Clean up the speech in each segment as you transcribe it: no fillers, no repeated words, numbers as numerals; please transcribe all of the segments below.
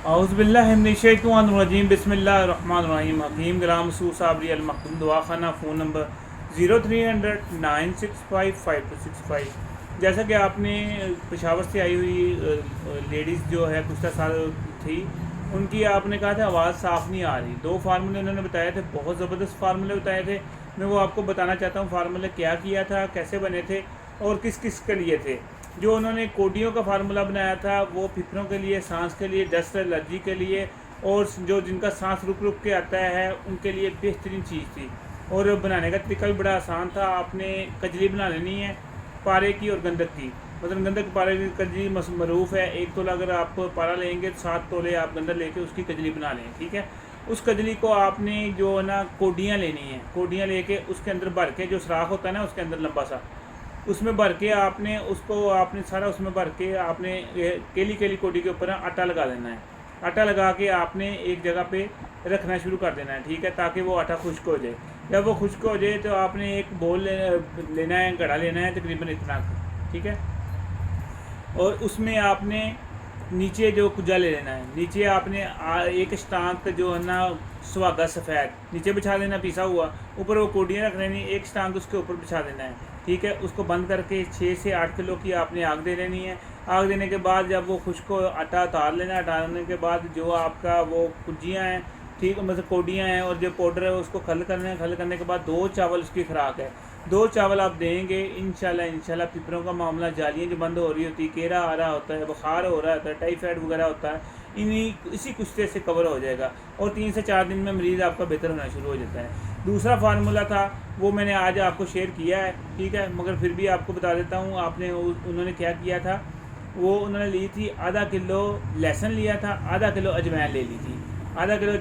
औज़ुबिल्लाहिमिनश्शैतानिर्रजीम बिस्मिल्लाहिर्रहमानिर्रहीम। हकीम गुलाम मसूद साबरी अल मखदूम दवाखाना, phone number 0300-965-5265। जैसा कि आपने पेशावर से आई हुई लेडीज़ जो है कुछ साल थी, उनकी आपने कहा था आवाज़ साफ़ नहीं आ रही। 2 फार्मूले उन्होंने बताए थे, बहुत ज़बरदस्त फार्मूले बताए थे। मैं वो आपको बताना चाहता हूँ फार्मूले क्या किया था, कैसे बने थे और किस किस के लिए थे। जो उन्होंने कोडियों का फार्मूला बनाया था वो फिफरों के लिए, सांस के लिए, डस्ट एलर्जी के लिए और जो जिनका सांस रुक रुक के आता है उनके लिए बेहतरीन चीज़ थी। और बनाने का तरीका भी बड़ा आसान था। आपने कजली बना लेनी है पारे की और गंधक की। मतलब गंधक पारे की कजली मरूफ़ है। 1 तोला अगर आप पारा लेंगे तो 7 तोले आप गंधक लेके उसकी कजली बना लें, ठीक है। उस कजली को आपने जो है ना कोडियाँ लेनी है, कोडियाँ लेके उसके अंदर भर के, जो सुराख होता है ना उसके अंदर लंबा सा, उसमें भर के आपने सारा उसमें भर के आपने केली केली कोडी के ऊपर आटा लगा देना है। आटा लगा के आपने एक जगह पे रखना शुरू कर देना है, ठीक है, ताकि वो आटा खुश्क हो जाए। जब वो खुश्क हो जाए तो आपने एक बोल लेना है, घड़ा लेना है तकरीबन इतना, ठीक है। और उसमें आपने नीचे जो कुजा ले लेना है, नीचे आपने एक स्टांक जो है ना सुहागा सफ़ेद नीचे बिछा देना पिसा हुआ, ऊपर वो कोडियाँ रख लेनी, एक स्टांक उसके ऊपर बिछा देना है, ठीक है। उसको बंद करके 6 से 8 किलो की आपने आग दे लेनी है। आग देने के बाद जब वो खुश्क आटा उतार लेना है। उतारने के बाद जो आपका वो कुजियाँ हैं, ठीक, मतलब कोडियाँ हैं और जो पाउडर है उसको खल करना है। खल करने के बाद 2 चावल उसकी खुराक है, 2 चावल आप देंगे इंशाल्लाह फिफरों का मामला, जालियाँ जो बंद हो रही होती, केरा आ रहा होता है, बुखार हो रहा होता है, टाइफाइड वगैरह होता है, इसी कुश्ते से कवर हो जाएगा और 3 से 4 दिन में मरीज़ आपका बेहतर होना शुरू हो जाता है। दूसरा फार्मूला था वो मैंने आज आपको शेयर किया है, ठीक है, मगर फिर भी आपको बता देता हूँ। उन्होंने क्या किया था, वो उन्होंने ली थी आधा किलो लहसुन लिया था, आधा किलो अजवाइन ले ली थी। आधा किलो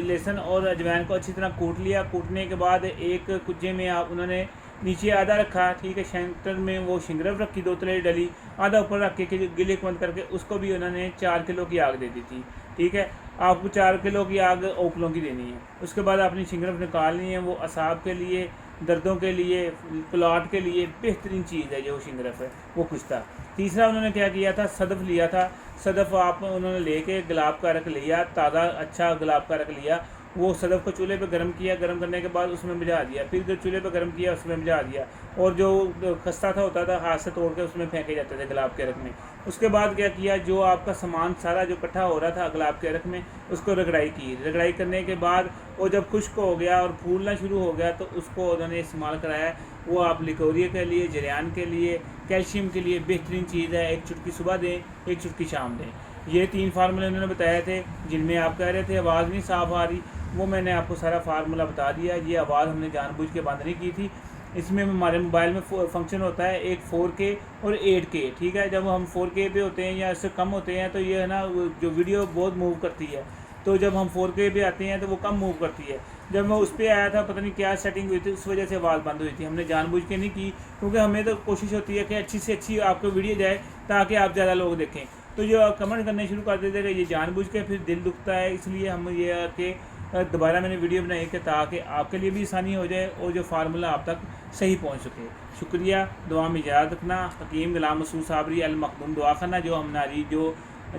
लहसुन और अजवाइन को अच्छी तरह कूट लिया। कूटने के बाद एक कुज्जे में उन्होंने नीचे आधा रखा, ठीक है, सेंटर में वो शिंगरफ रखी, 2 तले डली, आधा ऊपर रख के गिले बंद करके उसको भी उन्होंने 4 किलो की आग दे दी थी, ठीक है। आपको 4 किलो की आग ओपलों की देनी है। उसके बाद अपनी शिंगरफ निकालनी है। वो असाब के लिए, दर्दों के लिए, क्लॉट के लिए बेहतरीन चीज़ है जो शिंगरफ है, वो खुश्ता। तीसरा उन्होंने क्या किया था, सदफ़ लिया था। सदफ़ उन्होंने लेके गुलाब का रख लिया, ताज़ा अच्छा गुलाब का रख लिया। वो सदफ़ को चूल्हे पे गर्म किया, गर्म करने के बाद उसमें भिजा दिया, फिर जो चूल्हे पे गर्म किया उसमें भिजा दिया और जो खस्ता था होता था हाथ से तोड़ के उसमें फेंके जाते थे गुलाब के रख में। उसके बाद क्या किया, जो आपका सामान सारा जो इकट्ठा हो रहा था गुलाब के रख में, उसको रगड़ाई की। रगड़ाई करने के बाद वो जब खुश्क हो गया और फूलना शुरू हो गया तो उसको उन्होंने इस्तेमाल कराया। वो आप लिकोरिया के लिए, जरियान के लिए, कैल्शियम के लिए बेहतरीन चीज़ है। 1 चुटकी सुबह दें, 1 चुटकी शाम दें। ये 3 फार्मूले उन्होंने बताए थे। जिनमें आप कह रहे थे आवाज़ नहीं साफ़ आ रही, वो मैंने आपको सारा फार्मूला बता दिया। ये आवाज़ हमने जानबूझ के बंद नहीं की थी। इसमें हमारे मोबाइल में फंक्शन होता है एक 4K और 8K, ठीक है। जब हम 4K पे होते हैं या इससे कम होते हैं तो ये है ना जो वीडियो बहुत मूव करती है, तो जब हम 4K पे आते हैं तो वो कम मूव करती है। जब मैं उस पर आया था पता नहीं क्या सेटिंग हुई थी, उस वजह से आवाज़ बंद हुई थी। हमने जानबूझ के नहीं की, क्योंककि हमें तो कोशिश होती है कि अच्छी से अच्छी आपको वीडियो जाए ताकि आप ज़्यादा लोग देखें। तो जो कमेंट करने शुरू कर देते थे ये जानबूझ के, फिर दिल दुखता है। इसलिए हम ये कि दोबारा मैंने वीडियो बनाई कि ताकि आपके लिए भी आसानी हो जाए और जो फार्मूला आप तक सही पहुंच सके। शुक्रिया, दुआ में याद रखना। हकीम गुलाम मसूद साबरी अल मखदूम दवाखाना, जो हमारी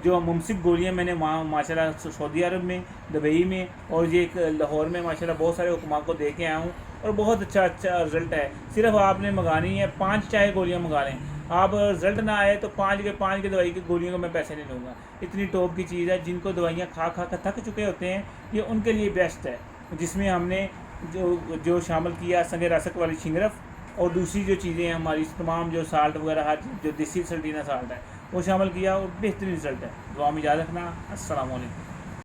जो मुमसिक गोलियाँ मैंने वहाँ माशाल्लाह सऊदी अरब में, दुबई में और ये लाहौर में माशाल्लाह बहुत सारे हुक्मा को दे के आया हूँ और बहुत अच्छा रिज़ल्ट है। सिर्फ आपने मंगानी है 5 चाहे गोलियाँ मंगा लें। आप रिज़ल्ट ना आए तो 5 के दवाई की गोलियों को मैं पैसे नहीं लूँगा। इतनी टॉप की चीज़ है। जिनको दवाइयाँ खा खा कर थक चुके होते हैं ये उनके लिए बेस्ट है। जिसमें हमने जो शामिल किया संगे रसक वाली शिंगरफ और दूसरी जो चीज़ें हैं हमारी तमाम जो साल्ट वगैरह हर जो देसी सल्टीना साल्ट है वो शामिल किया और बेहतरीन रिज़ल्ट है। दुआ में याद रखना। अस्सलाम वालेकुम।